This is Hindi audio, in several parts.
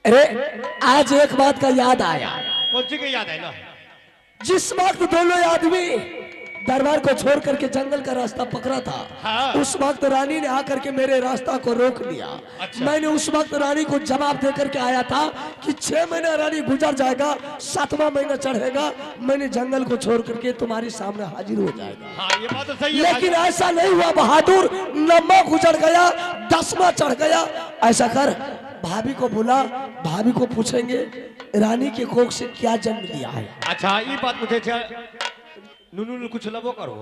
अरे आज एक बात का याद आया। कौन सी की याद है ना? जिस वक्त दोनों आदमी दरबार को छोड़ करके जंगल का रास्ता पकड़ा था, हाँ। उस वक्त रानी ने आकर के मेरे रास्ता को रोक लिया। अच्छा। मैंने उस वक्त रानी को जवाब दे करके आया था कि 6 महीना रानी गुजर जाएगा, 7वां महीना चढ़ेगा, मैंने जंगल को छोड़ करके तुम्हारे सामने हाजिर हो जाएगा। हाँ, ये बात तो सही है। लेकिन ऐसा नहीं हुआ बहादुर। 9वां गुजर गया, 10वां चढ़ गया। ऐसा कर, भाभी को बुला, भाभी को पूछेंगे रानी के कोख से क्या जन्म लिया है। अच्छा, ये बात मुझे नूनू ने कुछ लबो करो।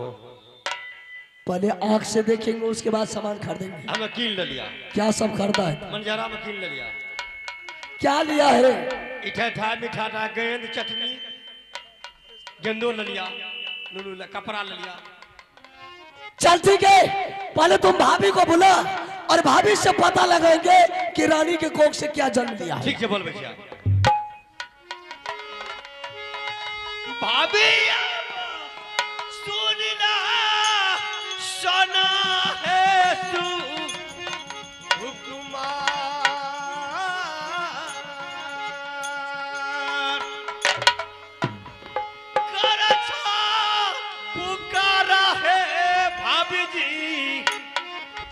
पहले आंख से देखेंगे, उसके बाद सामान खरीदेंगे। हम कील ले लिया, क्या सब खरीदा है? मंजरा में कील ले लिया। क्या लिया है? इठा था मीठा था, गेंद चटनी गेंदो ले लिया, नूनू ने कपड़ा ले लिया। चल ठीक है, पहले तुम भाभी को बुला और भाभी से पता लगाएंगे कि रानी के कोख से क्या जन्म लिया है। ठीक से बोल भैया। भाभी सुनना सोना है तू हुक्मा पुकारा है भाभी जी,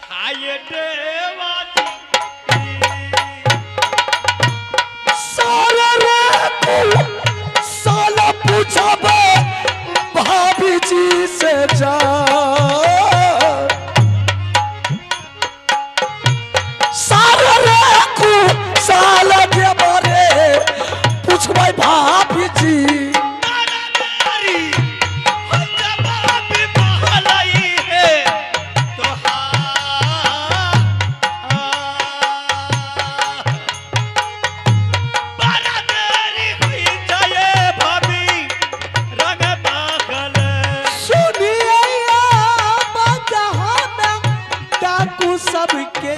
हाय देवा साला रे तू, साला पूछा भाभी जी से जा। साला रे तू, साला के बारे पूछ भाभी जी। सबके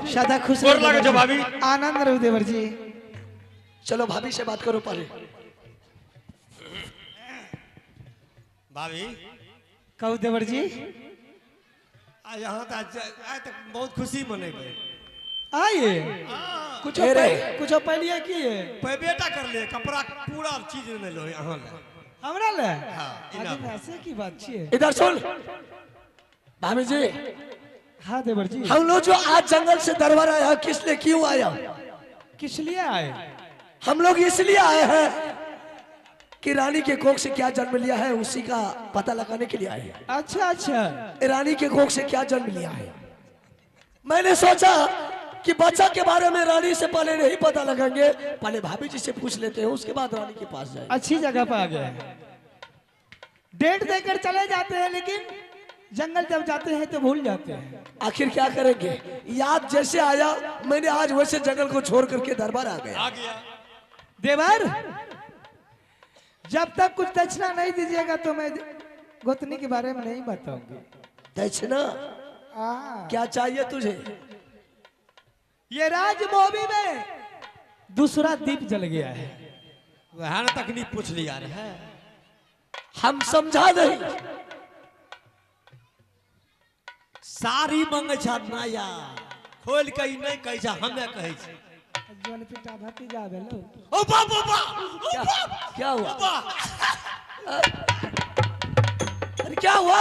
शादा खुश रहो भाभी, आनंद रहो देवर जी। चलो भाभी से बात करो पहले। भाभी कहो देवर जी, आज यहाँ तक बहुत खुशी मनेगे। आइए कुछ कुछ पहले की बेटा कर ले, कपड़ा पूरा चीज ले लो यहाँ ले, हमरा ले। हाँ, ऐसे की बात है। इधर सुन भाभी जी। हाँ देवर जी, हम लोग जो आज जंगल से दरबार आया, किस लिए क्यों आया? किस लिए आए? हम लोग इसलिए आए हैं कि रानी के कोख से क्या जन्म लिया है, उसी का पता लगाने के लिए आए हैं। अच्छा अच्छा, रानी के कोख से क्या जन्म लिया है। मैंने सोचा कि बच्चा के बारे में रानी से पहले नहीं पता लगाएंगे, पहले भाभी जी से पूछ लेते हैं, उसके बाद रानी के पास जाए। अच्छी जगह पर आ गए। डेट देकर चले जाते हैं, लेकिन जंगल जब जाते हैं तो भूल जाते हैं। आखिर क्या करेंगे, याद जैसे आया मैंने आज वैसे जंगल को छोड़ करके दरबार आ गया। देवर, जब तक कुछ दक्षिणा नहीं दीजिएगा तो मैं गोतनी के बारे में नहीं बताऊंगी। दक्षिणा? क्या चाहिए तुझे? ये राजमोबी में दूसरा दीप जल गया है, वहां तकनीक पूछ लिया है। हम समझा नहीं। सारी मंग नया खोल के नहीं कह जा, हमें कहे जन पिटा भती जा भेलो। ओ बाबा बा क्या हुआ? अरे क्या हुआ?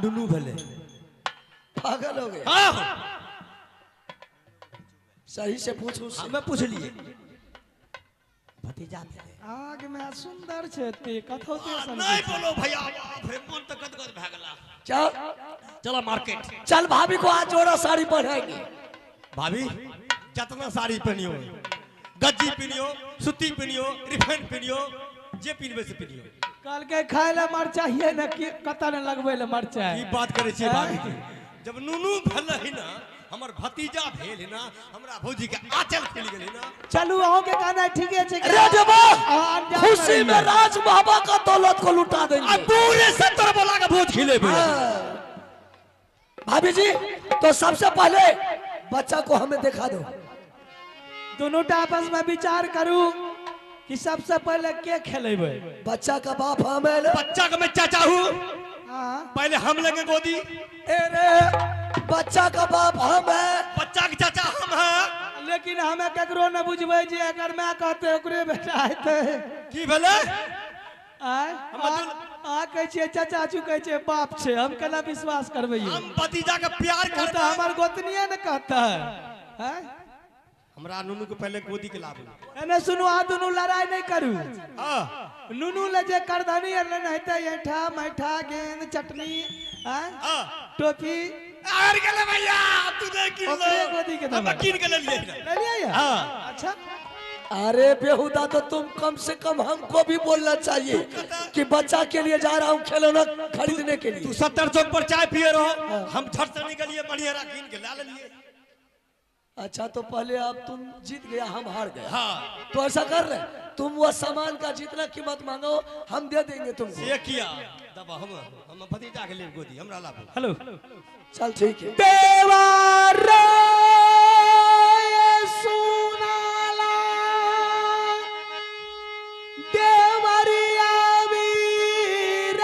दुनू भेले पागल हो गए। हाँ सही से पूछू हमें पूछ लिए भतीजा आग में सुंदर छे ते कथौती सन नहीं बोलो भैया फिर मन तो गदगद भ गेला चल चलो मार्केट चल भाभी को आज जोड़ा साड़ी पहनाएंगे भाभी जितना साड़ी पहनियो गज्जी पहनियो सूती पहनियो रिफाइन पहनियो जे पहनबे से पहनियो कल के खाए ला मर चाहिए न कि कता न लगबे ला मर ई चाहिए बात करे छे भाभी की जब नूनू भल है ना हमर भतीजा भेल है ना हमरा भौजी के आंचल खुल गेल है ना चलू आओ के गाना ठीक है अरे देवा खुशी में राज बाबा का दौलत को लुटा देंगे अब पूरे 70 बोला का भोज खिले भाभी जी तो सबसे पहले बच्चा को हमें दिखा दो दोनों आपस में विचार करूं कि सबसे पहले के खेलेबे बच्चा का बाप हमें बच्चा का मैं चाचा हूँ हां पहले हम लेंगे गोदी अरे बच्चा का बाप हम है बच्चा के चाचा हम हैं लेकिन हमें केकरो न बुझबै जे अगर मैं कहते ओकरे बेटा हेते की भेले आय आ कह छे चाचा चू कह छे बाप छे हम केना विश्वास करबै हम भतीजा के प्यार तो करता हमर गोतनीए न कहता है हमरा नूनू को पहले गोदी के लाबू एने सुनु आ दुनु लड़ाई नहीं करू हां नुनू ले जे करधनी अर न हेते ऐठा मैठा गेंद चटनी हैं हां टोपी आर गेले भैया तू दे की ओकरे गोदी के हम दबा कीन के ले लिए ले लिया ये हां अच्छा अरे बेहुदा तो तुम कम से कम हमको भी बोलना चाहिए कि बच्चा के लिए जा रहा हूँ खिलौना खरीदने के लिए तू 70 चौक पर चाय पिए रहो हम छठ से निकलिए बढ़िया कीन के ला लिए अच्छा तो पहले अब तुम जीत गया हम हार गए हां तो ऐसा कर रहे तुम वो सामान का जितना कीमत मांगो हम दे देंगे तुमको ये किया दबा हम भतीजा के लिए गोदी हमरा लाबू हेलो चल ठीक है देवारे सुनाला देवरिया वीर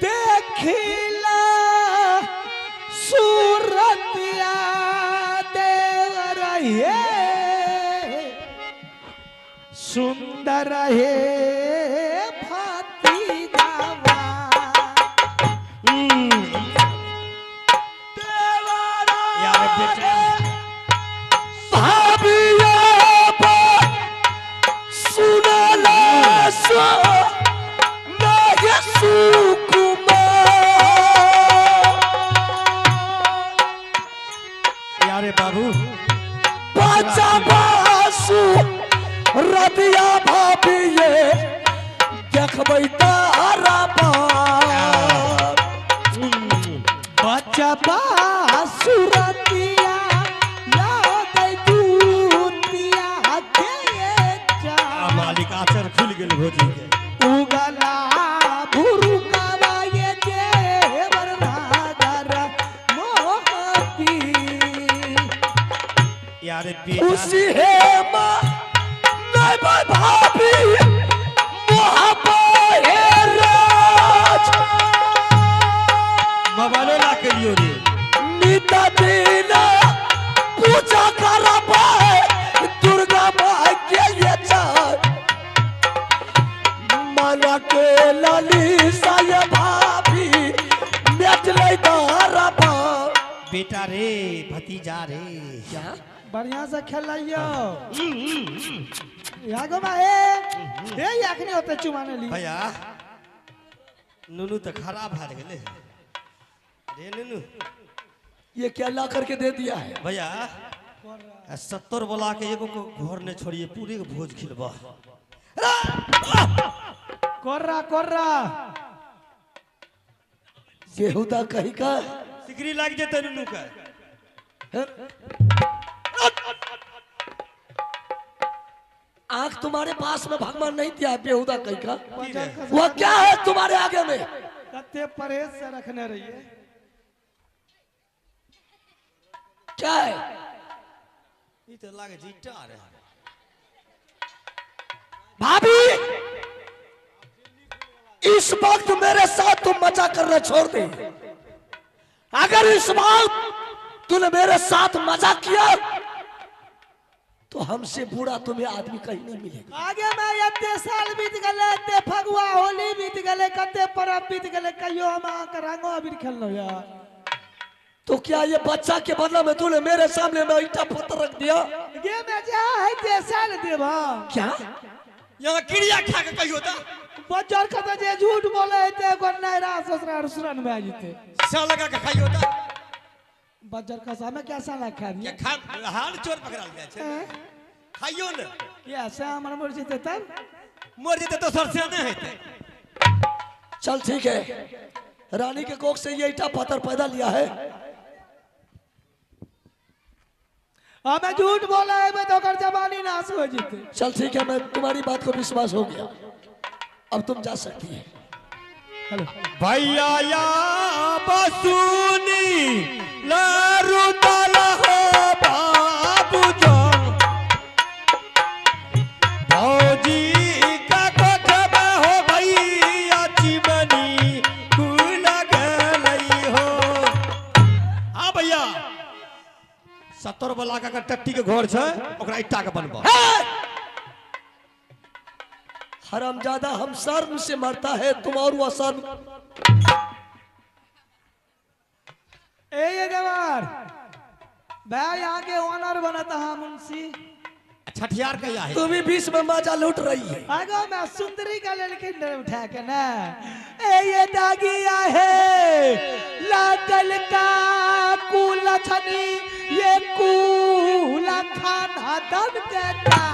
देखिला सूरतिया देवरिया सुंदर है भतीजावा यार बेटा भाभिया सुनला सो नहीं सुकुमार यारे बाबू बच्चा बासु रबिया भाभिये देखबै तारा बाप बच्चा बासुरतिया याद दूतिया के मालिक आचर खुल गेल भोजी के उगला भुरुकावा ये देवर नागर मोहती यारे बेटा खुशी है माँ नहीं भाभी मोहब्बत है राज मोबाइल ला के लियो रे निता दीना पूजा करबा दुर्गा माँ के लिए चार माना के लाली साया भाभी नेट ले दारा बा बेटा रे भतीजा रे क्या बढ़िया से खेलाइयो यागो मा ए याखनी होते चुमाने ली भैया नूनू तो खराब हार गेले रे नूनू ये क्या ला करके दे दिया है भैया 70 बोला के एगो को घर ने छोड़िए पूरे के भोज खिलबा कोर्रा कोर्रा बेहुदा कहीं का सिकरी लग जेते नूनू का आंख तुम्हारे पास में भगवान नहीं दिया है बेहुदा कहीं का की रे? वो क्या है तुम्हारे आगे में कते परहेज से रखने रहिए क्या है ई तो लागे जीटा रे भाभी इस वक्त मेरे साथ तुम मजा करना छोड़ दे अगर इस वक्त तूने मेरे साथ मजा किया तो हमसे बुरा तुम्हें आदमी कहीं नहीं मिलेगा आगे में इतने साल बीत गए इतने फगुआ होली बीत गए गेले कते परब बीत गेले कहियो हम आके रंगो अबीर खेलनो यार। तो क्या ये बच्चा के बदला में तूने मेरे सामने में ईटा पत्थर रख दिया? गे में जा है जैसा न देवा क्या यहाँ क्रिया खा के कहियो था बच्चर कते जे झूठ बोले ते को नैरा ससुराल सुरन में आ जते सा लगा के खाइयो था बच्चर का सामने क्या साला खा ये दिया खा हाल चोर पकड़ा गया छे खाइयो न ये ऐसा हमर मर जते तब मर जेते तो सर से न हेते। चल ठीक है, रानी के कोख से ये ईटा पत्थर पैदा लिया है। हमें झूठ बोला है मैं तो कर जवानी नाश हो जते। चल ठीक है, मैं तुम्हारी बात को विश्वास हो गया, अब तुम जा सकती है। हेलो भैया या बसुनी लारू ताला हो बाबू जान भौजी का कोठबा हो भैया चिमनी फूल गलई हो। हाँ भैया 70 वाला का टट्टी के घर छै ओकरा ईटा के बनबा। हरामजादा हम शर्म से मरता है, तुम और वो शर्म। ए देवर भाई यहाँ के ओनर बनता है मुंशी छठियार का है तुम भी बीच में मजा लूट रही है। आगो मैं सुंदरी का लड़की उठा के ना ए ये दागिया है लागल का कूला छनी ये कूला खाना दम के ता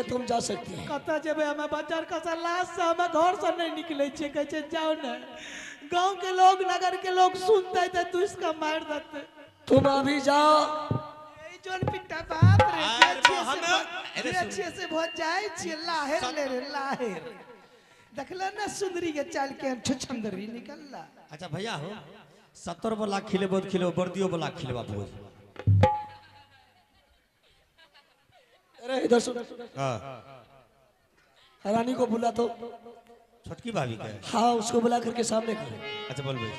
तुम जा सकती है। कता जेबे हमें बाजार का लाश से हमें घर से नहीं निकले छे कहे जाओ ना गांव के लोग नगर के लोग सुनते थे तू इसका मार देते। तुम अभी जाओ। ए जोन पिट्टा बाप रे अरे अच्छे से बहुत जाए छे लाहेर ले रे लाहेर देखला ना सुंदरी के चाल के छछंदरी निकलला। अच्छा भैया हो 70 वाला खिले बहुत खिले बर्दियो वाला खिलवा भोज। अरे इधर सुन, रानी को बुला तो छोटकी भाभी का। हाँ उसको बुला करके सामने कर। अच्छा बोल भाई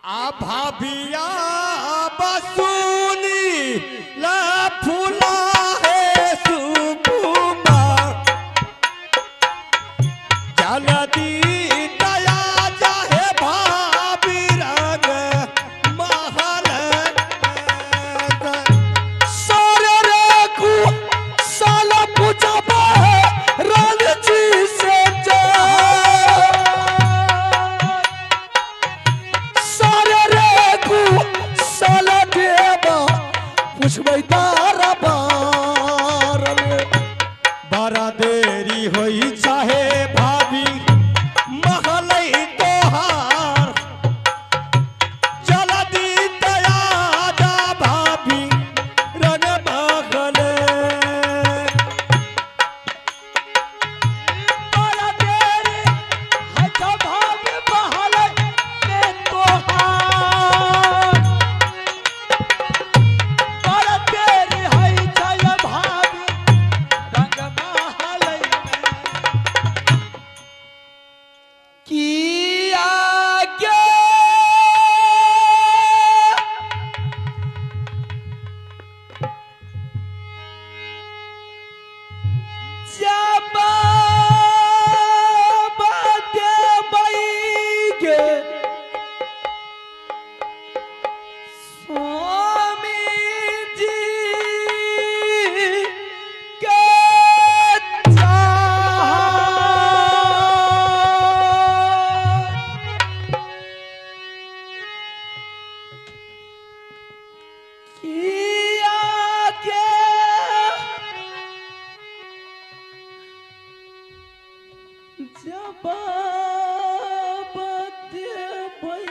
आ भाभिया बसुनी ला फूला है सुकुमा जलदी दया जाहे भाभी रंग महल सारे रे को साला पूछा रानी जी से जा सारे रे को साला देवा पूछबै तारा बार बड़ा देरी होई चाहे भाभी महल बाबा देवैगे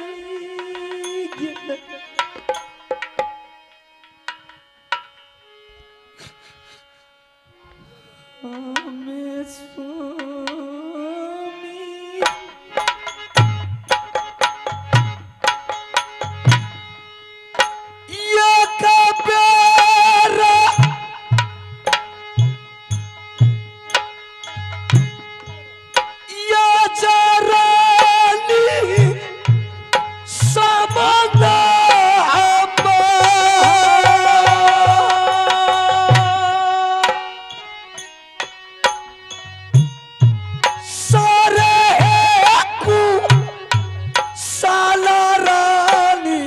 हमें स्वामी ये कबीरा ये जरानी समना सारे को साला रानी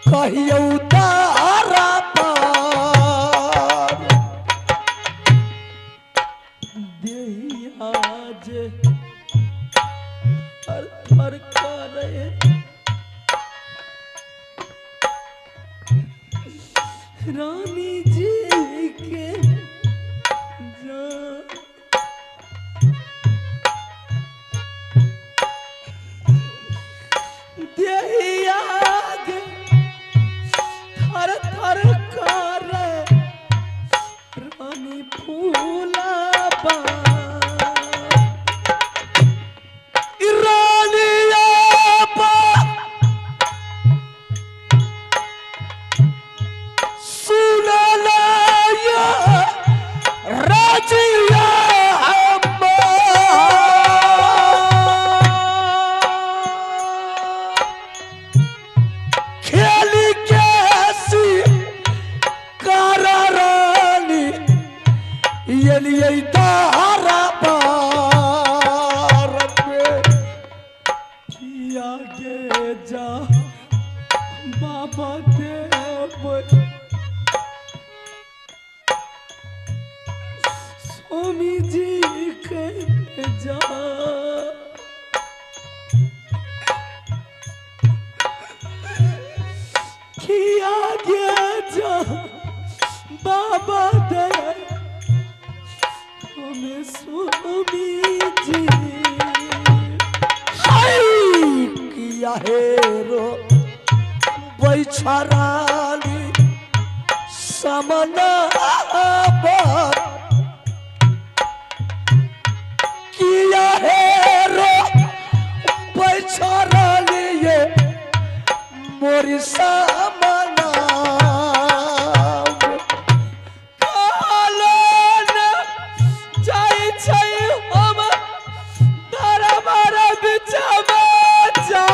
कहियो तारा पार आज हर हर करे रानी जी के जा आगे थर थर करे रानी फूला रानिया बा सुनला या राजिया खेली कैसी कारा रानी ये लिए तारा पार आगे जा बाबा देव स्वामी जी के जा कि आगे जा बाबा देव हमें स्वामी जी किया हेरो बैछरानी समना किया हेरो बैछरानी ये मोरी समना जाई छै हम दरबार बिचमा जा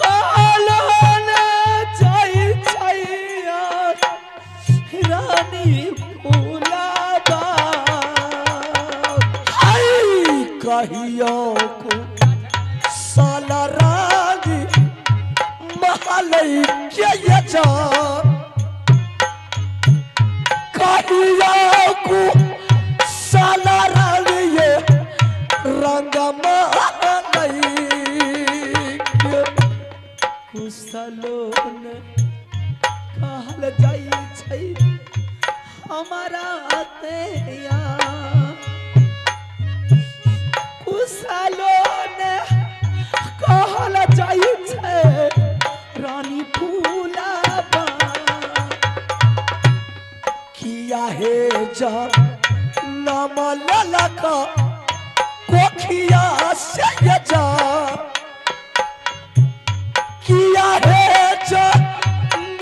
कहलन जाई छै रानी फूलाबा कहियो को साला रानी महलई के ये जा कहियो को साला रानी ये रंग महलई के कुशलोन कहल जाई छै हमारा तेया कुशलोन कहल जाई छै रानी फूलाबा किया हे जा नाम ललका कोखिया से ये जा किया है जा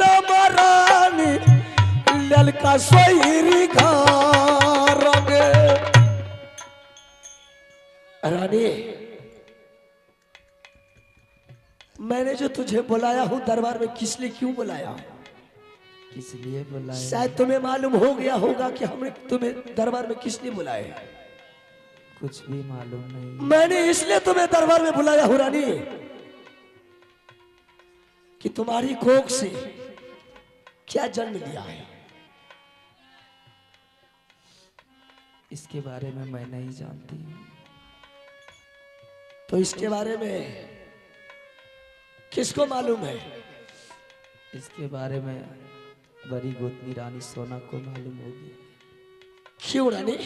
नाम रानी ललका सोयरी घर में रानी मैंने जो तुझे बुलाया हूँ दरबार में किस लिए क्यों बुलाया किस लिए बुलाया शायद तुम्हें मालूम हो गया होगा कि हमने तुम्हें दरबार में किस लिए बुलाया है कुछ भी मालूम नहीं मैंने इसलिए तुम्हें दरबार में बुलाया हूँ रानी कि तुम्हारी कोख से क्या जन्म लिया है इसके बारे में मैं नहीं जानती तो इसके बारे में किसको मालूम है इसके बारे में बड़ी गोतनी रानी सोना को मालूम होगी। क्यों रानी?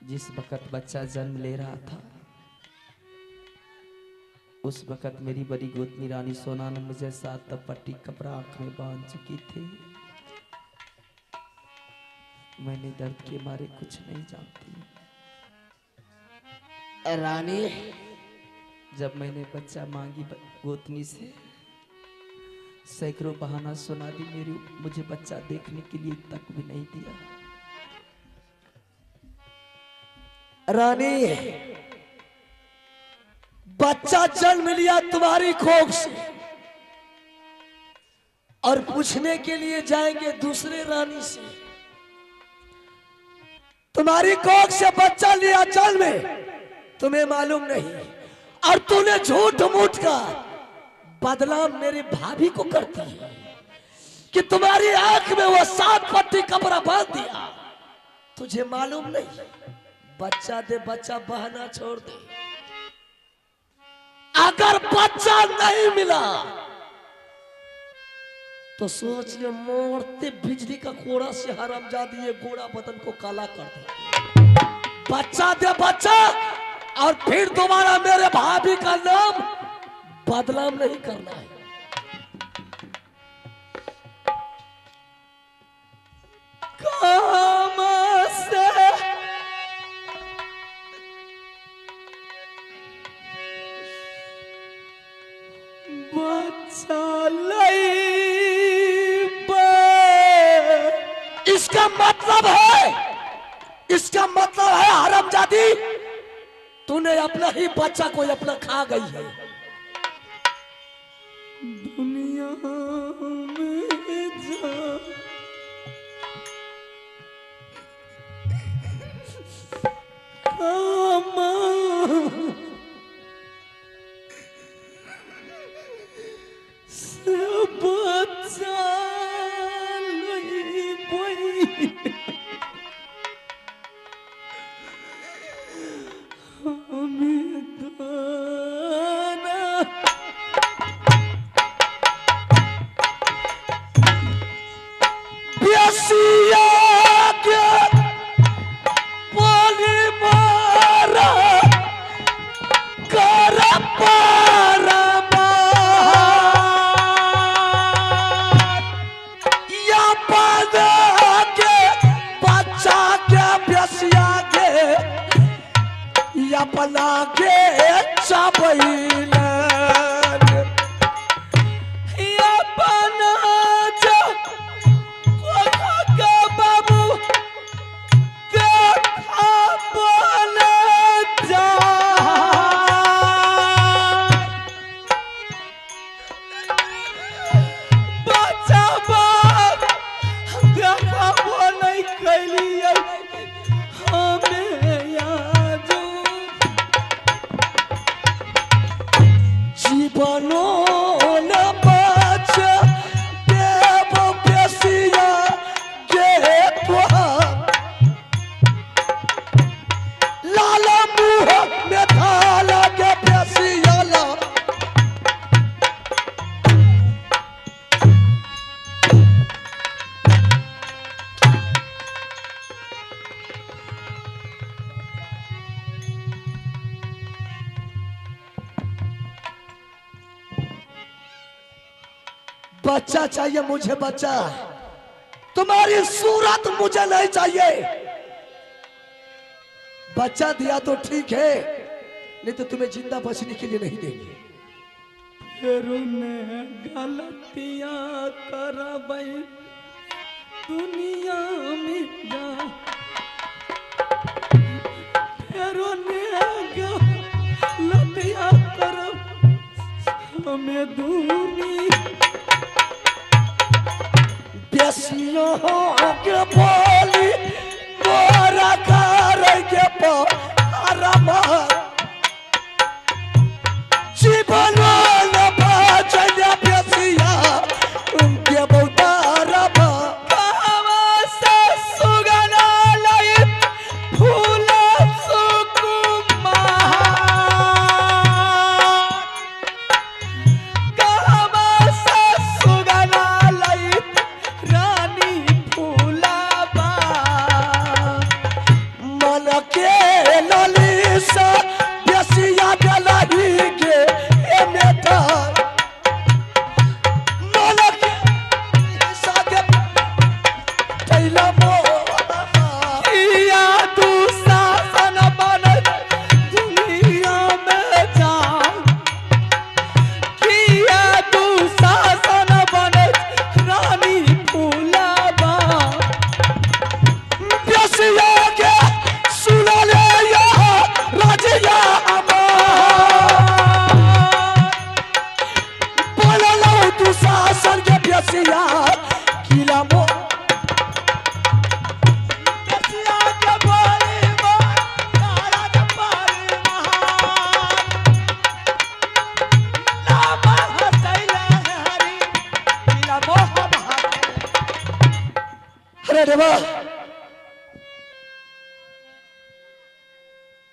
जिस वक्त बच्चा जन्म ले रहा था उस वक्त मेरी बड़ी गोतनी रानी सोना ने मुझे 7 पट्टी कपड़ा आंख में बांध चुकी थी। मैंने दर्द के मारे कुछ नहीं जानती। रानी, जब मैंने बच्चा मांगी गोतनी से, सैकड़ों बहाना सुना दी, मुझे बच्चा देखने के लिए तक भी नहीं दिया। रानी, बच्चा जन्म लिया तुम्हारी कोख से और पूछने के लिए जाएंगे दूसरे रानी से। तुम्हारी कोख से बच्चा लिया जन्म में, तुम्हें मालूम नहीं, और तूने झूठ मूठ का बदनाम मेरी भाभी को करती है कि तुम्हारी आंख में वो 7 पट्टी कपड़ा बांध दिया। तुझे मालूम नहीं, बच्चा दे, बच्चा बहाना छोड़ दे। अगर बच्चा नहीं मिला तो सोच ले, मोड़ते बिजली का कोड़ा से हरामजादी ये गोरा बदन को काला कर दे। बच्चा दे बच्चा, और फिर दोबारा मेरे भाभी का नाम बदनाम नहीं करना है। काम से बच्चा इसका मतलब है हरामजादी, तूने अपना ही बच्चा कोई अपना खा गई है। दुनिया में जा बच्चा अपना के चाबैल बाबू देखा जा बच्चा बाप देखा नहीं कैलिए हमें याद जीवनो न बच देव बेसिया के लाल मुँह में थाला के बेसिया ला। बच्चा चाहिए मुझे, बच्चा। तुम्हारी सूरत मुझे नहीं चाहिए। बच्चा दिया तो ठीक है, नहीं तो तुम्हें जिंदा बचने के लिए नहीं देंगे। गलतियां करबै दुनिया में जा गलतियां करब हमें दुनिया बेसियों के बोली मोरा कर के पारमा जीवन न बचल बेसिया उनके बहुतारबा कहवा से सुगना लई फूल सुकुमार कहवा से सुगना लई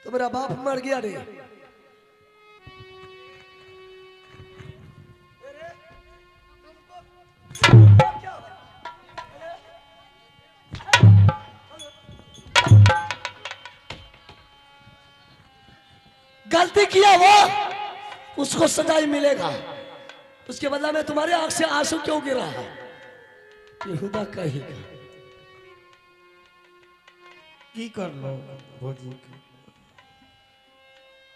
तो मेरा बाप मर गया रे। गलती किया वो, उसको सजाई मिलेगा। उसके बदला में तुम्हारे आंख से आंसू क्यों गिरा है? यहूदा कहेगा की कर लो भोजी की।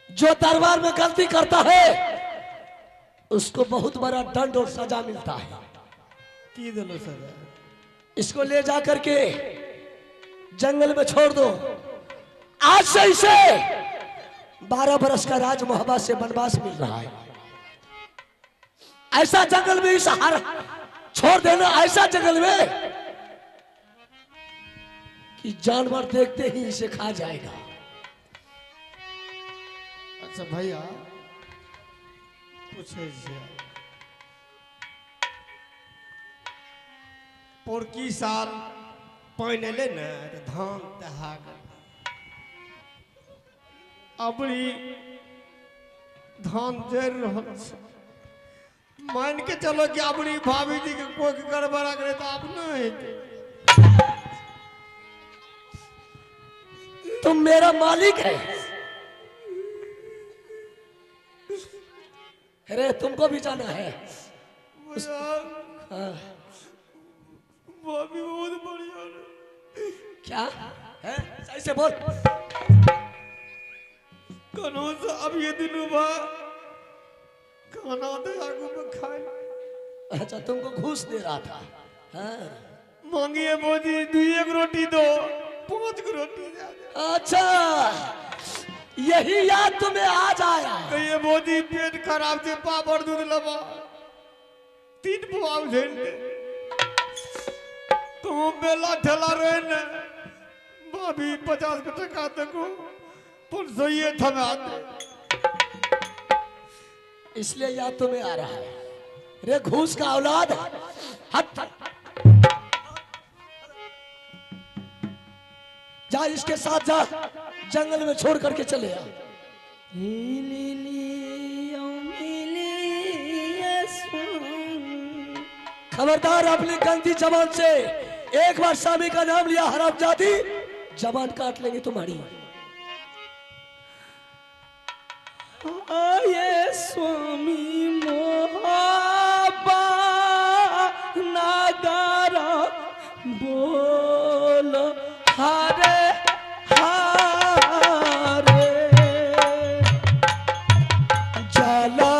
जो दरबार में गलती करता है उसको बहुत बड़ा दंड और सजा मिलता है। की दिलो सजा? इसको ले जा करके जंगल में छोड़ दो। आज से इसे 12 बरस का राज मोहब्बत से वनवास मिल रहा है। ऐसा जंगल में इस हार छोड़ देना, ऐसा जंगल में कि जानवर देखते ही इसे खा जाएगा। अच्छा भैया पूछे पोरकी साल पानी ले न धान दहा अबरी धान जर रहल छै। मान के चलो कि अपनी भाभी जी के कोई गड़बड़ा करे तो आप नहीं। तुम मेरा मालिक है। अरे तुमको भी जाना है। हाँ। भाभी बहुत बढ़िया है। क्या है? सही से बोल। कनो से अब ये दिनों बाद खाना दे आगू में खाए। अच्छा तुमको घूस दे रहा था? हाँ। मांगिए बोझी 2 रोटी दो 5 रोटी दे। अच्छा यही याद तुम्हें आज आया? कहिए बोझी पेट खराब से पापड़ दूध लबा 3 पुआव झेल दे। तुम बेला ठेला रहे न भाभी 50 टका देखो पर सही थमा दे। इसलिए याद तुम्हें आ रहा है। रे घूस का औलाद, हट जा, इसके साथ जा, जंगल में छोड़ करके चले आ। खबरदार अपनी गंदी जबान से एक बार स्वामी का नाम लिया हरामजादी, जबान काट लेंगे तुम्हारी। आये स्वामी मोहब्बा नागारा बोल हरे हरे जला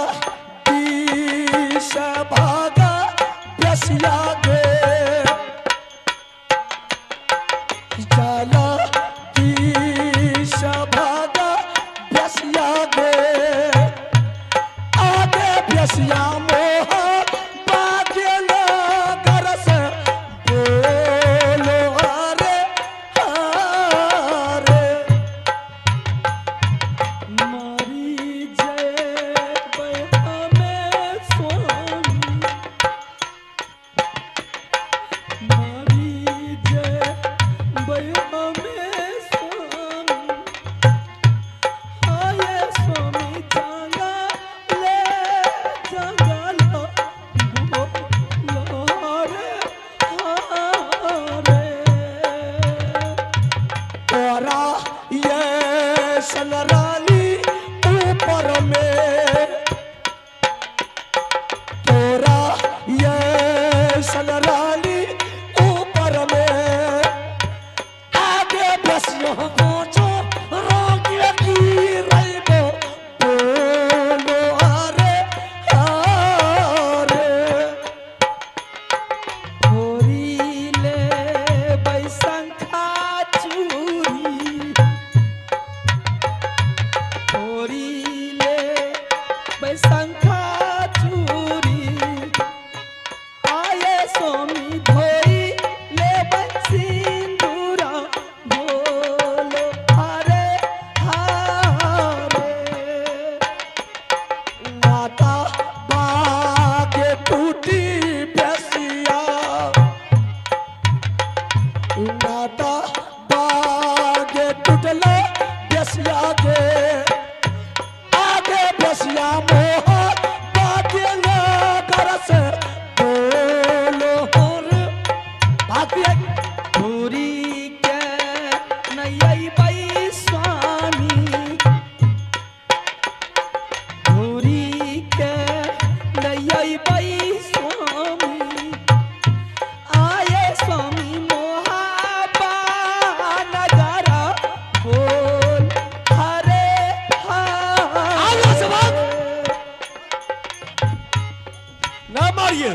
दिश भागा बसिया गे, जला दिश भागा बसिया गे, आगे बसिया मोह बागे नगर से बोलो हरे हरे। मारी जय हमें स्वामी, मारी जय हमें स्वामी, आये स्वामी जागा ले जागा लो बोलो हरे हरे। तोरा ये सनराली ऊपर में, तोरा ये सनराली ऊपर में, आगे बस यहाँ पहुंचो रोके की रही बोलो हरे हरे। होरीले बैसंखा चूरी, होरीले बैसंखा चूरी, आये स्वामी धोई ले सिंदूरा बोलो हरे हरे। माता बागे टूटी बसिया, माता बागे टूटले बेसिया के आगे बेसिया मोह बाकी कर से बोलो रे बाकी धूरी के नई बाई स्वामी धूरी के नई बाई स्वामी आए स्वामी मोहाबा नगर बोल हरे आगे से बात ना मारिए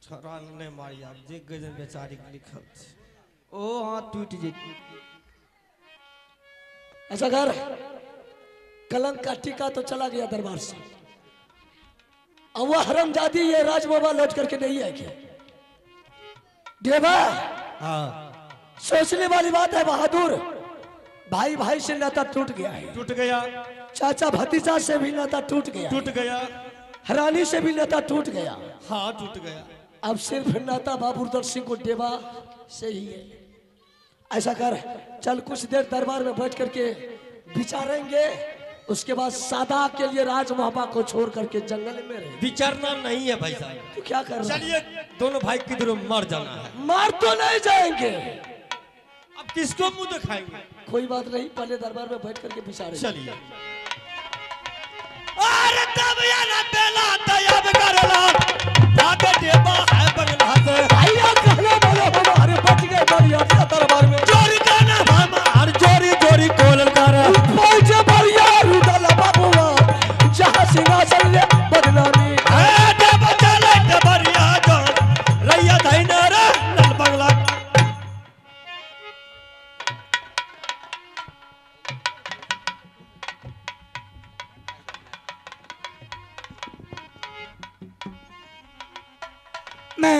छोरा ने मारी आप जे गजन बेचारी के लिखल छै ओ हाँ टूट जेती ऐसा कर कलंक का टीका तो चला गया दरबार से अब वह हरमजादी ये राज बाबा लौट करके नहीं है क्या देवा हाँ सोचने वाली बात है बहादुर भाई भाई से नाता टूट गया है टूट गया चाचा भतीजा से भी नाता टूट गया टूट गया हरानी से भी नाता टूट गया हाँ टूट गया अब सिर्फ नाता बाबूदर सिंह को देवा से ही है ऐसा कर चल कुछ देर दरबार में बैठ करके विचारेंगे उसके बाद सादा के लिए राज महाबा को छोड़ करके जंगल में रहे विचारना नहीं है भाई साहब तो क्या कर चलिए दोनों भाई किधर मर जाना है मार तो नहीं जाएंगे अब किसको मुंह दिखाएंगे कोई बात नहीं पहले दरबार में बैठ करके विचारेंगे चलिए अरे तब या ना बेला तैयार करला भागे देवा है बंगला से भैया कहना बोलो हमारे बच गए बढ़िया दरबार में चोरी करना हमार चोरी चोरी कोलन कर पहुंचे बढ़िया रुदल बाबूआ जहां सिंहासन ले बदनामी ए देवा चले डबरिया जो रैया धैना रे लाल बंगला मैं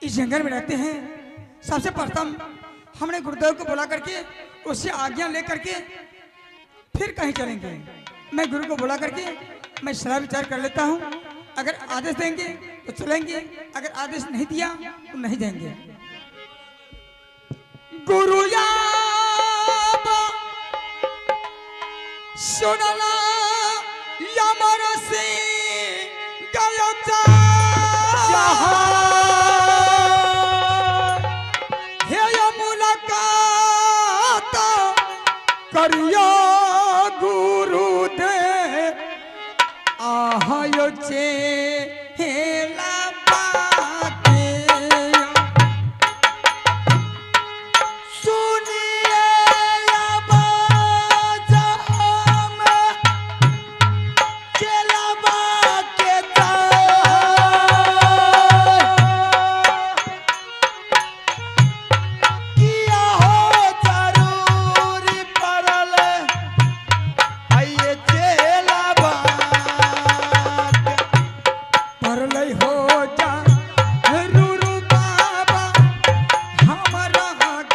इस जंगल में रहते हैं सबसे प्रथम हमने गुरुदेव को बुला करके उससे आज्ञा ले करके फिर कहीं चलेंगे मैं गुरु को बुला करके मैं सलाह विचार कर लेता हूँ अगर आदेश देंगे तो चलेंगे अगर आदेश नहीं दिया तो नहीं देंगे गुरु सुनला यमर से मुलाकात करिया गुरु दे आहायो चेला बाके सुनिए आवाज में चेला बाके किया हो जरूरी पड़ल आइए चेला बाके परलै हो जा रुरु बाबा हमरा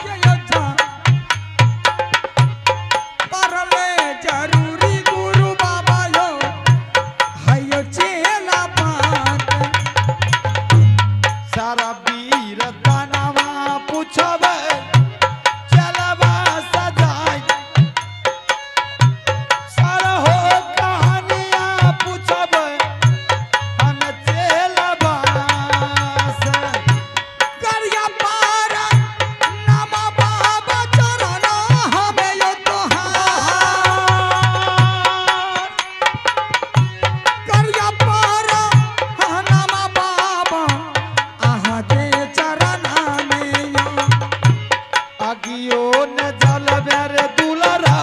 के जा परलै जरूरी गुरु बाबा यो हायो चेला बाके सारा वीर तनवा पूछबे चलबा सजाई सारा हो कहानियां पूछबे हम चलबा से करिया पार नाम बाबा चरण हमे यो तोहार करिया पार नाम बाबा आहा के चरण में यो अगियो न जल बेरे दुलरा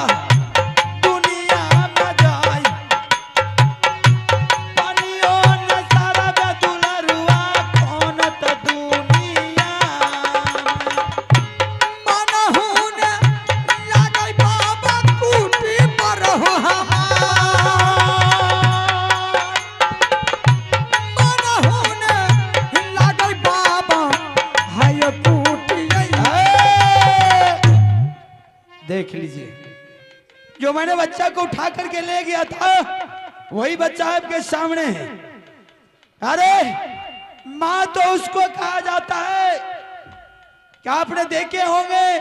दुनिया न जाई पानियो न सारा बे दुलरुआ कौन त दुनिया मनहु न लागै बाबा कूटी पर हो मनहु न लागै बाबा हाय कूटी देख लीजिए जो मैंने बच्चा को उठा करके ले गया था वही बच्चा आपके सामने है अरे माँ तो उसको कहा जाता है क्या आपने देखे होंगे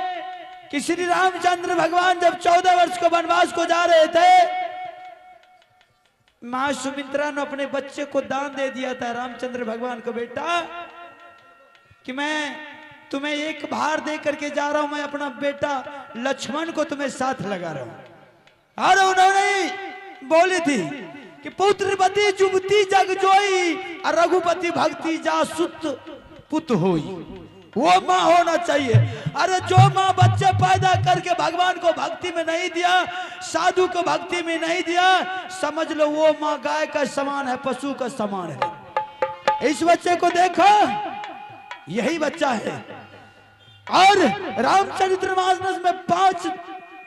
कि श्री रामचंद्र भगवान जब 14 वर्ष को वनवास को जा रहे थे, मां सुमित्रा ने अपने बच्चे को दान दे दिया था रामचंद्र भगवान को, बेटा कि मैं तुम्हें एक भार दे करके जा रहा हूं, मैं अपना बेटा लक्ष्मण को तुम्हें साथ लगा रहा हूं। और उन्होंने बोली थी कि पुत्रपति जुबती जग जोई और रघुपति भक्ति जा सुत पुत होई। वो माँ होना चाहिए। अरे जो माँ बच्चे पैदा करके भगवान को भक्ति में नहीं दिया, साधु को भक्ति में नहीं दिया, समझ लो वो माँ गाय का समान है, पशु का समान है। इस बच्चे को देखो, यही बच्चा है। और रामचरितमानस में 5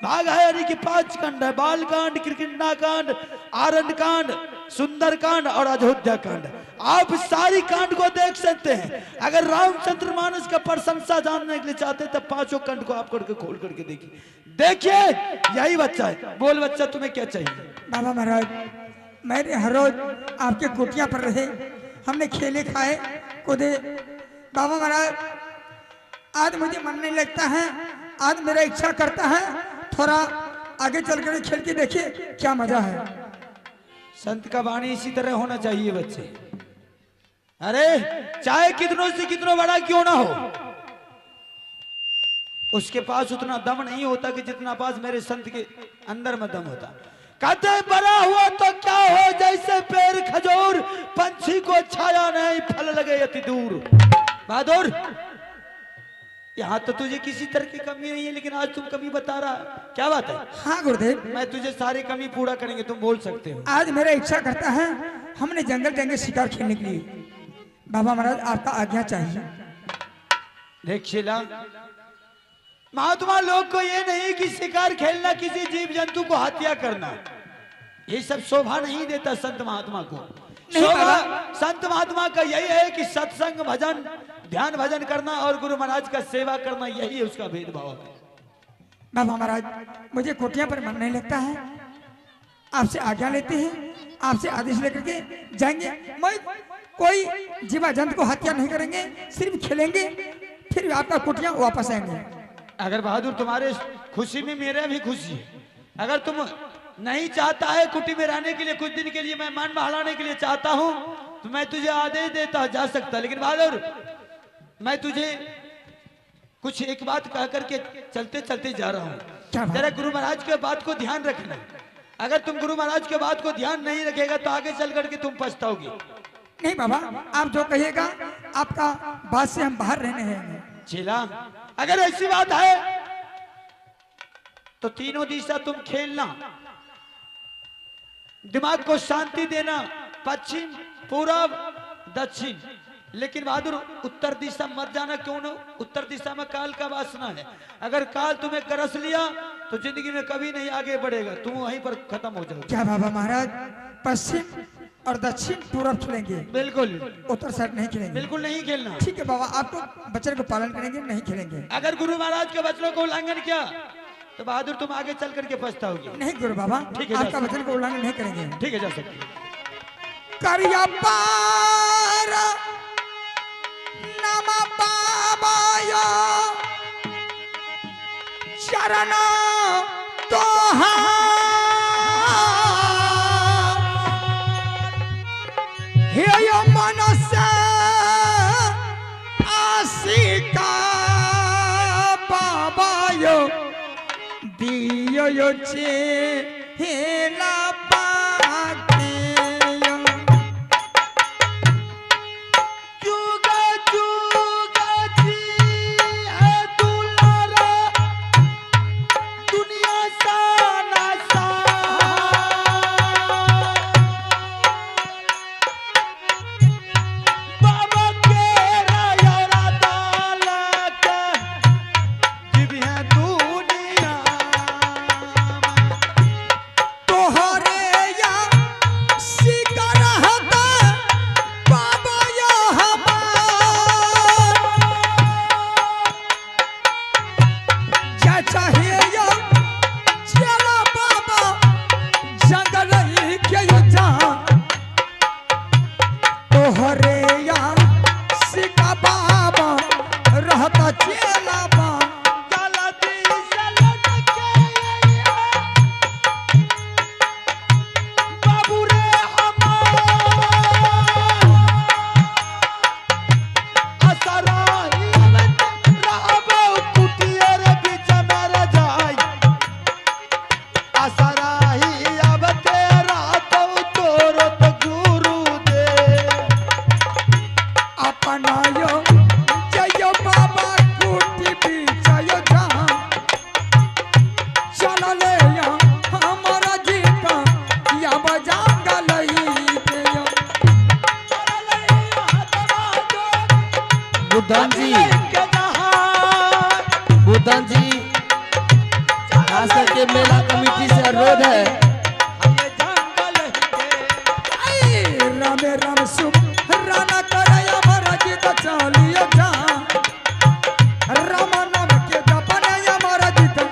भाग है, यानी कि 5 खंड है। बाल कांड, किरकिन्ना कांड, आरण्य कांड, सुंदर कांड और अयोध्या कांड। आप सारी कांड को देख सकते हैं। अगर रामचंद्र मानस का प्रशंसा जानने के लिए चाहते हैं तो 5 खंड को आप करके खोल करके देखिए, यही बच्चा है। बोल बच्चा, तुम्हें क्या चाहिए? बाबा महाराज, मैंने हर रोज आपके कुटिया पर रहे, हमने खेले खाए कूदे। बाबा महाराज, आज मुझे मन नहीं लगता है, आज मेरा इच्छा करता है थोड़ा आगे चल कर खेल के देखिए क्या मजा है। संत का वाणी इसी तरह होना चाहिए बच्चे। अरे चाहे कितनों से कितना बड़ा क्यों ना हो, उसके पास उतना दम नहीं होता कि जितना पास मेरे संत के अंदर में दम होता। कहते बड़ा हुआ तो क्या हो, जैसे पेड़ खजूर, पंछी को छाया नहीं, फल लगे अति दूर। बहादुर, यहाँ तो तुझे किसी तरह की कमी नहीं है, लेकिन आज तुम कमी बता रहा है, क्या बात है? हाँ गुरुदेव, मैं तुझे सारी कमी पूरा करेंगे, तुम बोल सकते हो। आज मेरा इच्छा करता है, हमने जंगल जंगल शिकार खेलने के लिए। बाबा महाराज, आपका आज्ञा चाहिए। देख शिला, महात्मा लोग को ये नहीं कि शिकार खेलना, किसी जीव जंतु को हत्या करना, ये सब शोभा नहीं देता संत महात्मा को। शोभा संत महात्मा का यही है कि सत्संग, भजन, ध्यान भजन करना और गुरु महाराज का सेवा करना, यही है उसका भेदभाव है। बाबा महाराज, मुझे कोटिया पर मन नहीं लगता है, आपसे आज्ञा लेते हैं, आपसे आदेश लेकर के जाएंगे। मैं कोई जीवा जंतु को हत्या नहीं करेंगे, सिर्फ खेलेंगे, फिर आपका कुटिया वापस आएंगे। अगर बहादुर तुम्हारे खुशी में मेरा भी खुशी है। अगर तुम नहीं चाहता है कुटी में रहने के लिए, कुछ दिन के लिए मैं मन बहलाने के लिए चाहता हूं, तो मैं तुझे आदेश देता जा सकता। लेकिन बहादुर, मैं तुझे कुछ एक बात कह करके चलते चलते जा रहा हूं। तेरा गुरु महाराज के बात को ध्यान रखना। अगर तुम गुरु महाराज के बात को ध्यान नहीं रखेगा तो आगे चल करके तुम पछताओगे। नहीं बाबा, आप जो कहिएगा, आपका बात से हम बाहर रहने हैं। चेला, अगर ऐसी बात है तो तीनों दिशा तुम खेलना, दिमाग को शांति देना, पश्चिम, पूरब, दक्षिण। लेकिन बहादुर, उत्तर दिशा मत जाना। क्यों ना? उत्तर दिशा में काल का वासना है। अगर काल तुम्हें करस लिया तो जिंदगी में कभी नहीं आगे बढ़ेगा, तुम वहीं पर खत्म हो जाओगे। क्या बाबा महाराज, पश्चिम और दक्षिण पूरब खेलेंगे? बिल्कुल। उत्तर साइड नहीं खेलेंगे? बिल्कुल नहीं खेलना। ठीक है बाबा, आपको वचन को पालन करेंगे, नहीं खेलेंगे। अगर गुरु महाराज के वचनों को उल्लंघन किया तो बहादुर तुम आगे चल करके पछताओगे। नहीं गुरु बाबा, ठीक है, आपका वचन को उल्लंघन नहीं करेंगे। ठीक है, जा सकते। करिया पार नम बाबाया शरण तोहार, हे मनस आशिका बाबायो दियो चेला बुद्धन जी के जहान बुद्धन जी खास करके मेला कमेटी से अनुरोध है ये जंगल के रामे राम सुम राना करया महाराज तो चलियो जा राम नाम के जपनया महाराज तो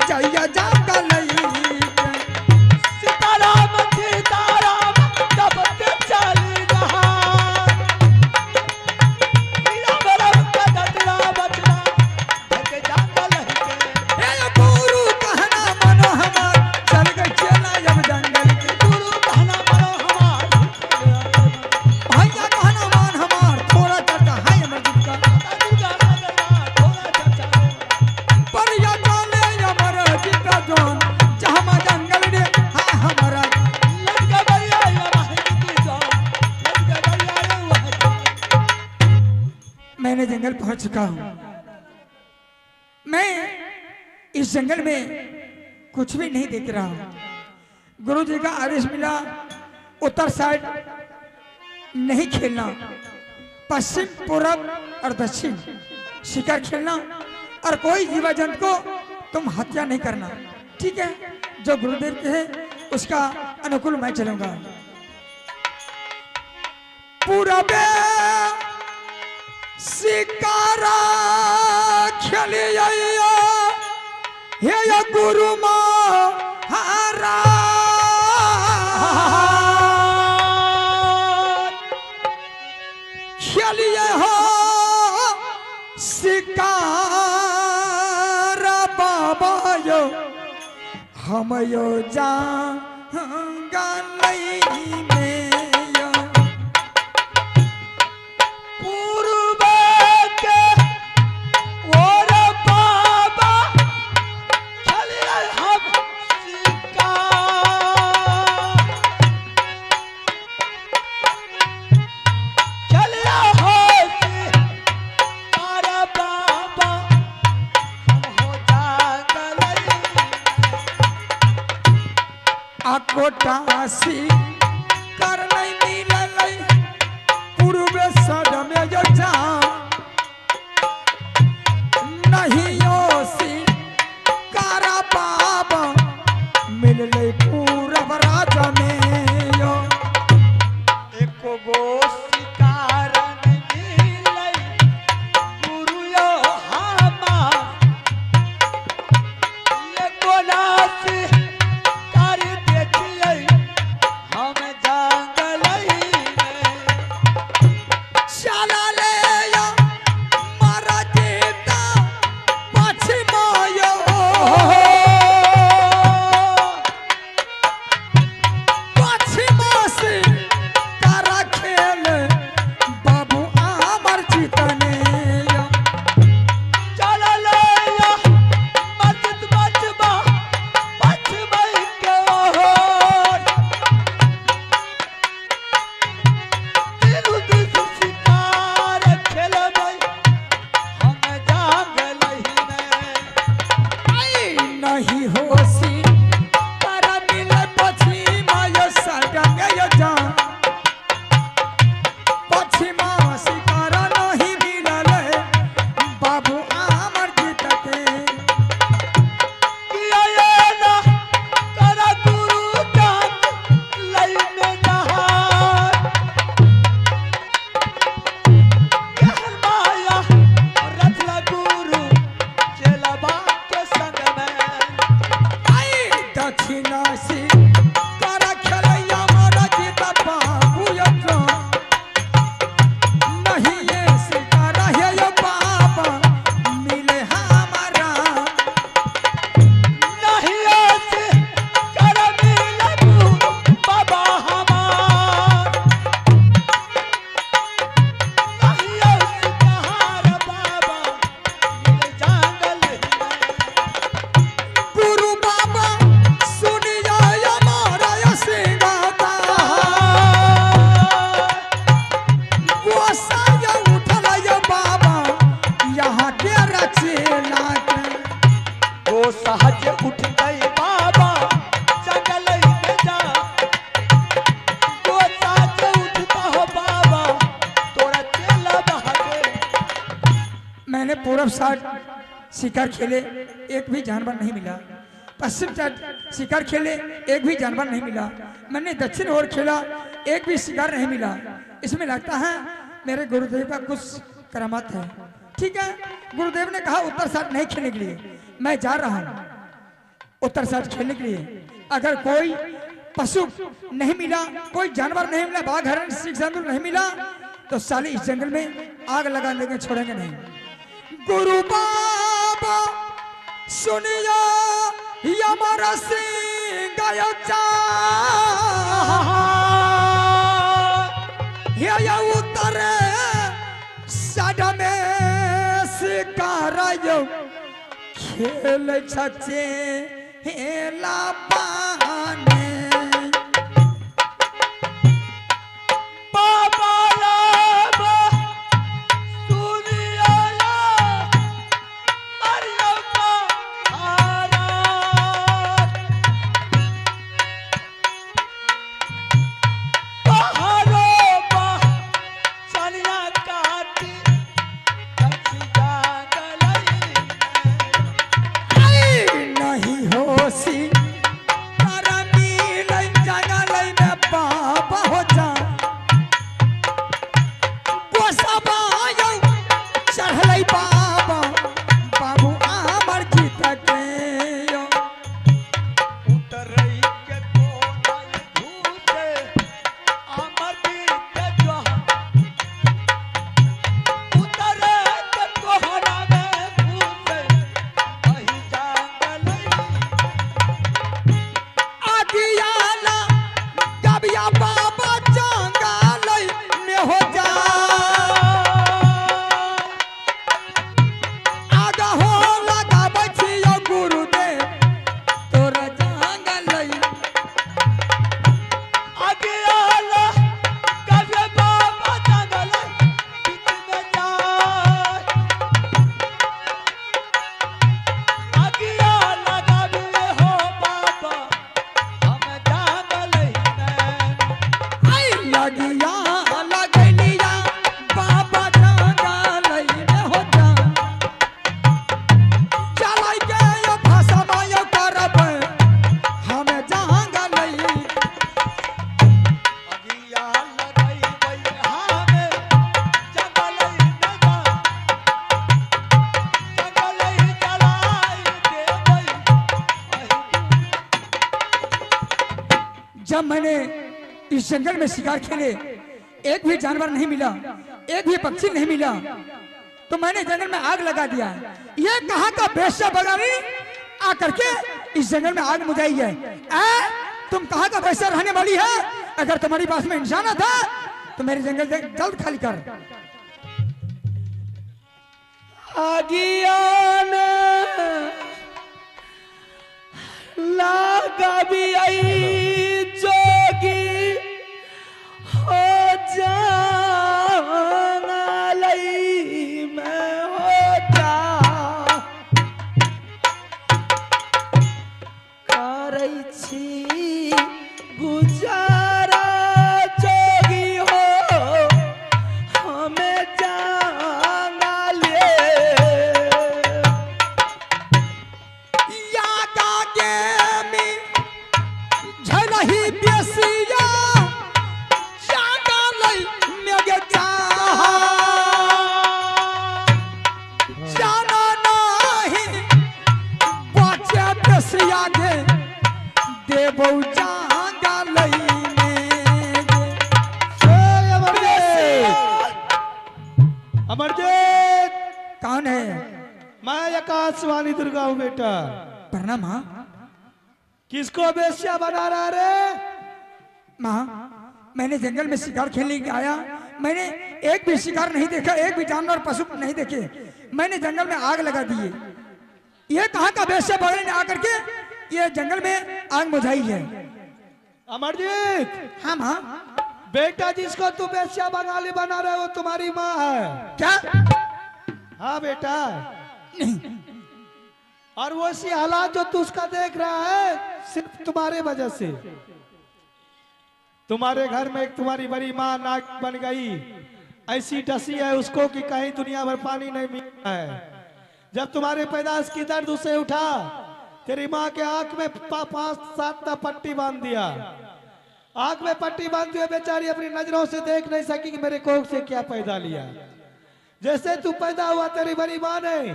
जय जंगल सीताराम सीताराम जब के चली जहान राम राम का दतरा बचना के जंगल के ए गुरु कहना मनो हमार चल गए चला जब जंगल के गुरु कहना मनो हमार भैया कहना मान हमार थोड़ा चर्चा है मस्जिद का दुर्गा नगरा थोड़ा चचा पर या चले हमारा जीता जोन जहां जंगल रे हां हमारा लड़का भैया या माहिती की जान लड़का भैया वह मैंने जंगल पहुंच चुका हूं मैं इस जंगल में कुछ भी नहीं देख रहा हूं गुरु जी का आदेश मिला उत्तर साइड नहीं खेलना पश्चिम पूरब और दक्षिण शिकार खेलना और कोई जीवा जंतु को तुम हत्या नहीं करना ठीक है जो गुरुदेव के है उसका अनुकूल मैं चलूंगा पूरब शिकारा खेलिया हे या गुरु महाराज खेलिए हो शिकार बाबा यो हम यो जाऊंगा नहीं में यो पूर्व के और बाबा चलिए हम शिकार चलिए हो शिकार बाबा हम हो जंगल आकोटासी कर नहीं मिलल पूर्व सद में जो जा नहीं यो सी कारा बाबा मिलले पूरब राज में यो एको गो शिकार मिलै गुरु यो हमार एको नासी कर देखियै हम जंगल में चला ले यो मारा देता पछिमा यो पछिमा से तारा खेल बाबू आमर जीतने यो चलल या मस्जिद बचबा पछबै के ओर दिलु दिस शिकार खेलबै हम जंगल में आई नहीं होसी तारा मिले पछिमा यो सडंग यो जा पछिमा शिकार नहीं मिले मैंने पूरब साइड शिकार खेले, एक भी जानवर नहीं मिला। पश्चिम साइड शिकार खेले, एक भी जानवर नहीं मिला। मैंने दक्षिण ओर खेला, एक भी शिकार नहीं मिला। इसमें लगता है मेरे गुरुदेव का कुछ करामात है। ठीक है, गुरुदेव ने कहा उत्तर साइड नहीं खेलने के लिए, मैं जा रहा हूँ उत्तर साइड खेलने के लिए। अगर कोई पशु नहीं मिला, कोई जानवर नहीं मिला, बाघ हरण सिंह जानवर नहीं मिला, तो साले इस जंगल में आग लगा देंगे, छोड़ेंगे नहीं। गुरु बाबा सुनिया हमारा सिंह गया या उत्तर साडा में शिकार खेल छचे हेला पाने जब मैंने इस जंगल में शिकार खेले, एक भी जानवर नहीं मिला, एक भी पक्षी नहीं मिला, तो मैंने जंगल में आग लगा दिया। ये कहाँ का बेश्या बगानी आकर के इस जंगल में आग बुझाई है। तुम कहाँ का बेश्या रहने वाली है? अगर तुम्हारी पास में इंसान था तो मेरे जंगल से जल्द खाली कर। आगियान लागा भी आई जोगी हो जाना लई मैं होता करई छी गुजारा जोगी हो हमें जाना ले याद आगे में झलही बेसिया जाना लई मेगे चाहा जाना नहीं बचे बेसिया गे देवौ जागा लई अमरजीत, कौन है? मैं आकाशवाणी दुर्गा हूँ बेटा। प्रणाम माँ। किसको बेश्या बना रहा रे? माँ, मैंने जंगल में शिकार खेलने के आया, मैंने एक भी शिकार नहीं देखा, एक भी जानवर पशु नहीं देखे, मैंने जंगल में आग लगा दी। ये कहाँ का बेश्या बगल ने आकर के ये जंगल में आग बुझाई है। अमरजीत, हाँ माँ। बेटा जिसको तू बेश्या बंगाली बना रहे हो तुम्हारी माँ है क्या? हाँ बेटा। नहीं। और वो सी हालात जो तू उसका देख रहा है सिर्फ तुम्हारे वजह से। तुम्हारे घर में एक तुम्हारी बड़ी माँ नाक बन गई ऐसी डसी है उसको कि कहीं दुनिया भर पानी नहीं मिलता है। जब तुम्हारे पैदाश की दर्द उसे उठा, तेरी माँ के आंख में 5-7 पट्टी बांध दिया, आंख में पट्टी बांध दिया, बेचारी अपनी नजरों से देख नहीं सकी कि मेरे कोख से क्या पैदा लिया। जैसे तू पैदा हुआ तेरी बड़ी माँ ने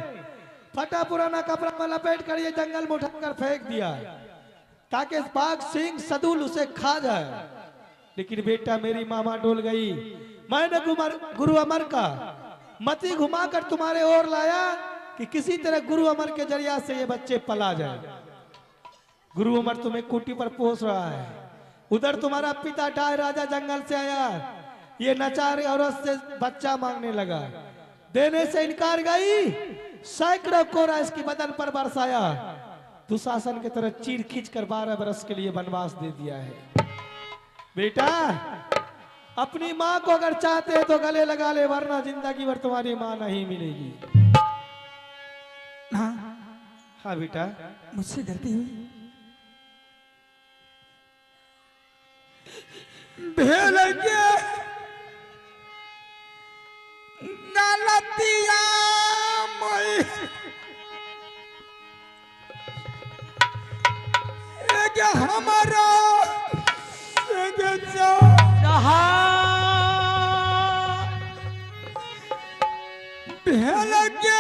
फटा पुराना कपड़ा में लपेट कर ये जंगल में उठाकर फेंक दिया ताकि बाघ सिंह सदुल उसे खा जाए। लेकिन बेटा मेरी मामा डोल गई। मैंने गुरु अमर का मती घुमाकर तुम्हारे ओर लाया कि किसी तरह गुरु अमर के जरिया से ये बच्चे पला जाए। गुरु अमर तुम्हें कुटी पर पोस रहा है, उधर तुम्हारा पिता टाय राजा जंगल से आया, ये नचारी औरत से बच्चा मांगने लगा, देने से इनकार गई, सैकड़ों कोरा इसकी बदन पर बरसाया, दुशासन की तरह चीर खींच कर 12 बरस के लिए वनवास दे दिया है। बेटा अपनी माँ को अगर चाहते हैं तो गले लगा ले, वरना जिंदगी भर तुम्हारी माँ नहीं मिलेगी। हाँ बेटा, मुझसे गलती हुई, भेल के गलतिया मैं एक हमारा एक भेल के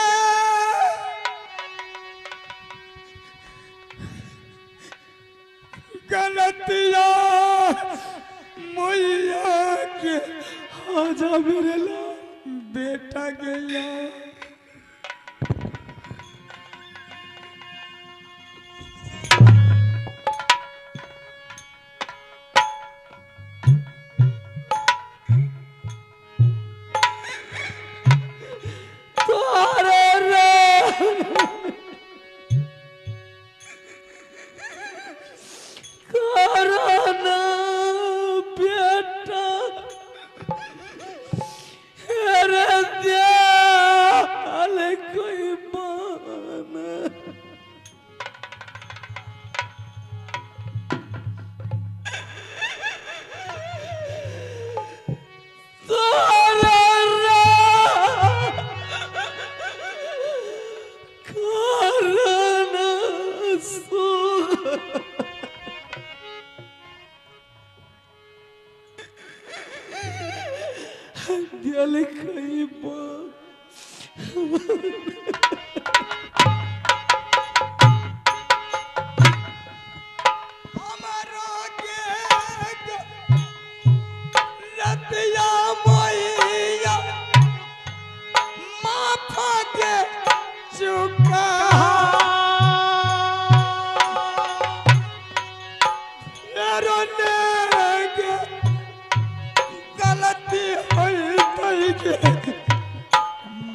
गलतिया मैया के आजा मेरे ला बेटा गया।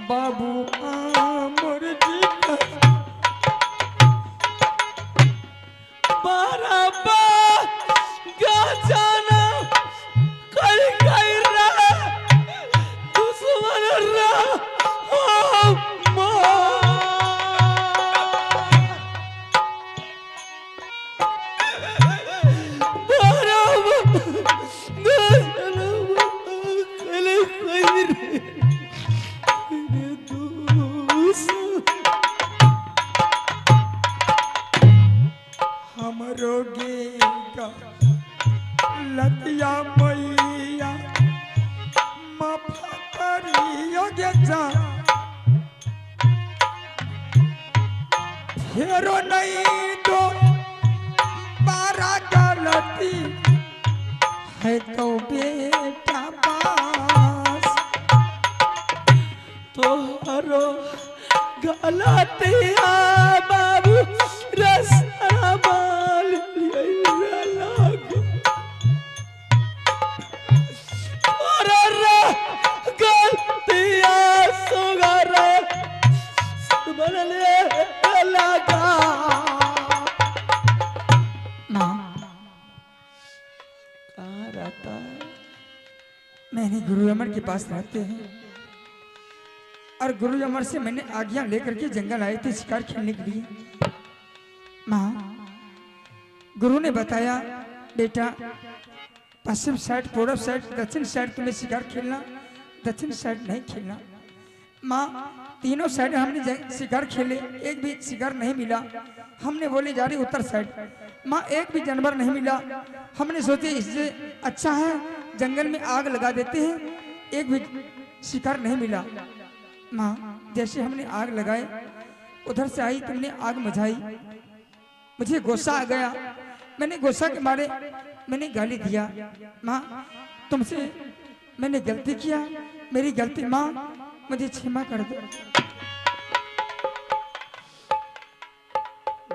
बाबू आमर जी बराबा गाजाना कई कई रहा दुश्मन रहा लतिया मैया मफकरियो गेजा फेरो नहीं तो 12 गलती है तो बेटा पास तोहरो गलतिया बाबू रसना बाल लागो गलतिया सुगरा बनले लगा ना कहाँ रहता है? मैंने गुरु अमर के पास रहते हैं और गुरु अमर से मैंने आज्ञा लेकर के जंगल आए थे शिकार खेलने के लिए। माँ गुरु ने बताया बेटा पश्चिम साइड पूर्व साइड दक्षिण साइड तुम्हें शिकार खेलना, दक्षिण साइड नहीं खेलना। माँ तीनों साइड हमने शिकार खेले, एक भी शिकार नहीं मिला। हमने बोले जा रही उत्तर साइड, माँ एक भी जानवर नहीं मिला। हमने सोचे इससे अच्छा है जंगल में आग लगा देते हैं, एक भी शिकार नहीं मिला। माँ जैसे हमने आग लगाए, उधर से आई तुमने आग बुझाई, मुझे गुस्सा आ गया। मैंने गुस्सा के मारे मैंने गाली दिया। माँ तुमसे मैंने गलती किया, मेरी गलती माँ, मुझे क्षमा कर दो।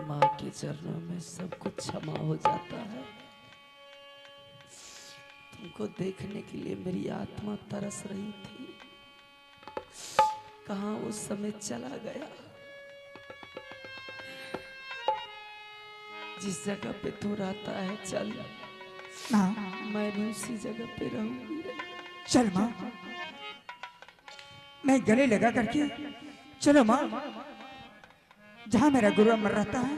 माँ के चरणों में सब कुछ क्षमा हो जाता है। तुमको देखने के लिए मेरी आत्मा तरस रही थी, कहाँ उस समय चला गया। जिस जगह पे तू रहता है चल, मैं भी उसी जगह पे रहूंगी। चल माँ, मैं गले लगा करके, चलो माँ, जहाँ मेरा गुरु अमर रहता है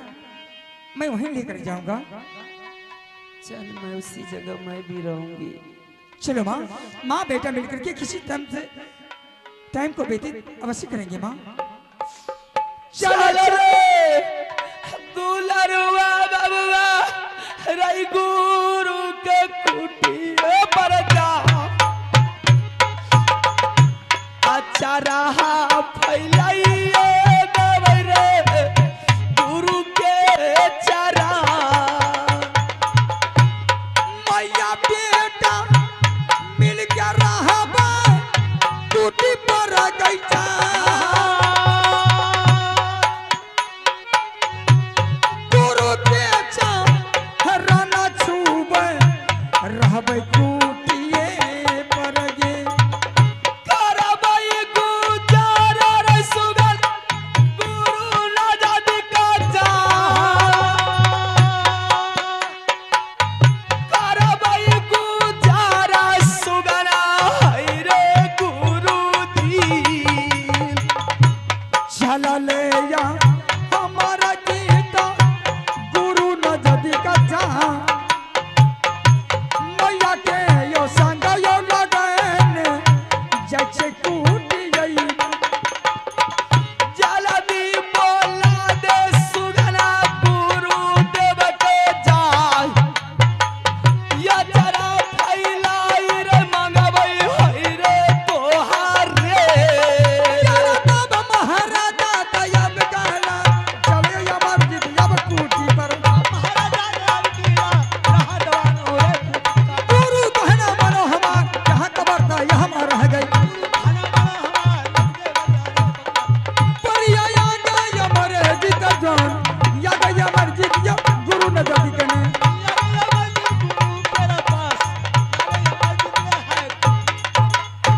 मैं वहीं लेकर जाऊंगा। चल मैं उसी जगह मैं भी रहूंगी। चलो माँ, माँ बेटा मिलकर के किसी टाइम को व्यतीत अवश्य करेंगे माँ। चलो रे दुलरुआ बबुआ रई गुरु के कुटिया पर जा, अच्छा रहा फैलाइए देवै रे गुरु के चरा। मैया बेटा मिल के रहबा टूटी पर गईचा, गुरु के चरण छूबे रहबै कुटिए पर गे। करबै गुजारा रे सुगल गुरु ना जाति का जा, करबै गुजारा सुगना है रे गुरु दीन। चल ले या हमारा गीता गुरु न जदि का जा, मैया के यो संग यो लगन जैसे कूटी गई। जल्दी बोला दे सुगना गुरु देव के जाय, या जरा फैलाई रे मंगबै है रे तोहार रे। यार बाबा महाराजा तयब कहला चले अमर जीत अब कूटी पर। गुरु कहना मानो हमार जहाँ कबर था यहाँ रह गई। परिया या गई अमर जीत जान, या गई अमर जीत या गुरु न जल्दी कने।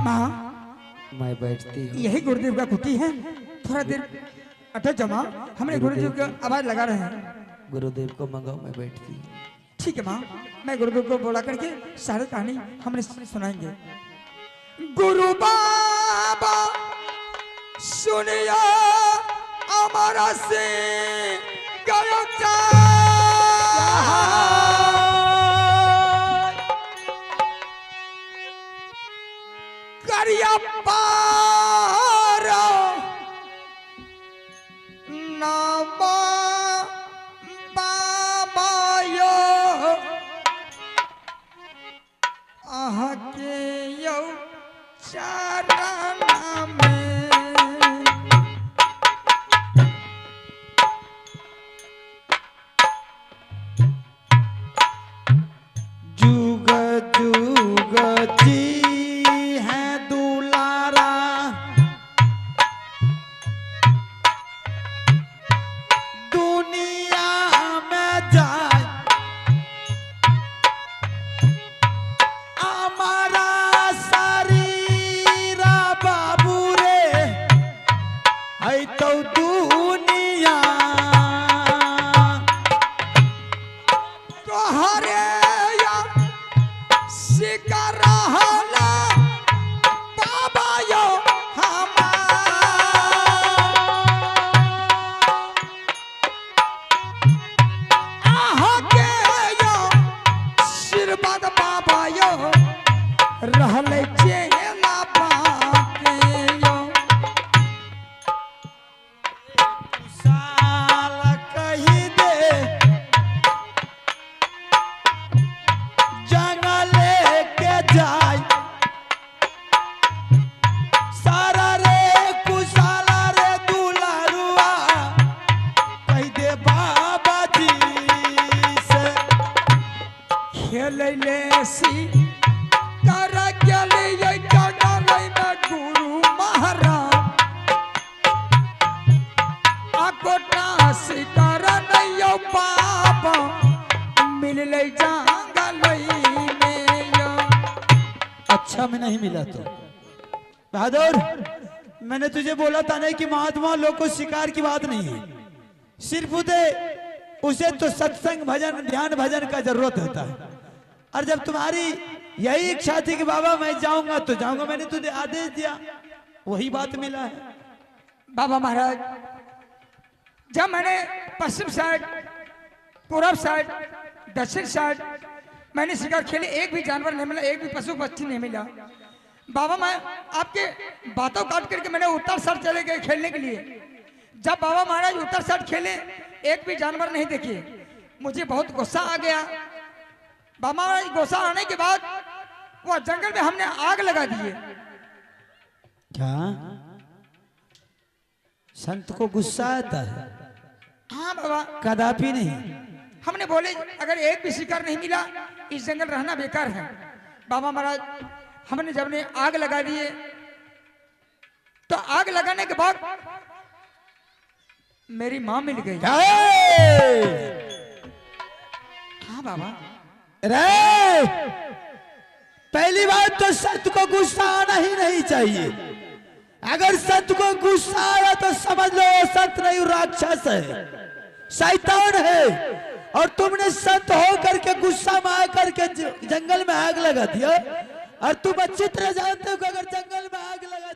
माँ मैं बैठती हूँ। यही गुरुदेव का कुटी है, थोड़ा देर अटक जमा, हमने गुरुदेव का आवाज लगा रहे हैं। गुरुदेव को मंगाओ, मैं बैठती हूँ। ठीक है माँ, मैं गुरुदेव को बोला करके सारी कहानी हमने सुनाएंगे। गुरु बाबा सुनिया हमारा से गयो करिया पार नामा बाबा यो आहा के यो चरण में। जुग जुग जी है दुलारा, दुनिया में जाए हमारा शरीरा बाबू रे है तो दुनिया। कहरे या शिकार हला बाबा यो आहा के यो आशीर्वाद बाबा यो रहले चेला पा में नहीं मिला तो बहादुर, मैंने तुझे बोला था नहीं कि महात्मा लोग को शिकार की बात नहीं है, सिर्फ उसे तो सत्संग भजन ध्यान भजन का जरूरत होता है। और जब तुम्हारी यही इच्छा थी कि बाबा मैं जाऊंगा तो जाऊंगा, मैंने तुझे आदेश दिया, वही बात मिला है। बाबा महाराज, जब मैंने पश्चिम साइड, पूर्व साइड, दक्षिण साइड मैंने शिकार खेले, एक भी जानवर नहीं मिला, एक भी पशु पक्षी नहीं मिला। बाबा मैं आपके बातों काट करके मैंने उत्तर साइड चले गए खेलने के लिए। जब बाबा महाराज उत्तर साइड खेले, एक भी जानवर नहीं देखे, मुझे बहुत गुस्सा आ गया। बाबा महाराज गुस्सा आने के बाद वह जंगल में हमने आग लगा दिए। क्या संत को गुस्सा आता है? हाँ बाबा, कदापि नहीं। हमने बोले अगर एक भी शिकार नहीं मिला इस जंगल रहना बेकार है। बाबा महाराज हमने जब ने आग लगा दिए, तो आग लगाने के बाद मेरी माँ मिल गई। हाँ बाबा। रे, पहली बात तो संत को गुस्सा आना ही नहीं चाहिए। अगर संत को गुस्सा आया तो समझ लो संत नहीं, राक्षस है, शैतान है। और तुमने संत हो करके गुस्सा में आकर के जंगल में आग लगा दिया। और तुम अच्छी तरह जानते हो कि अगर जंगल में आग लगा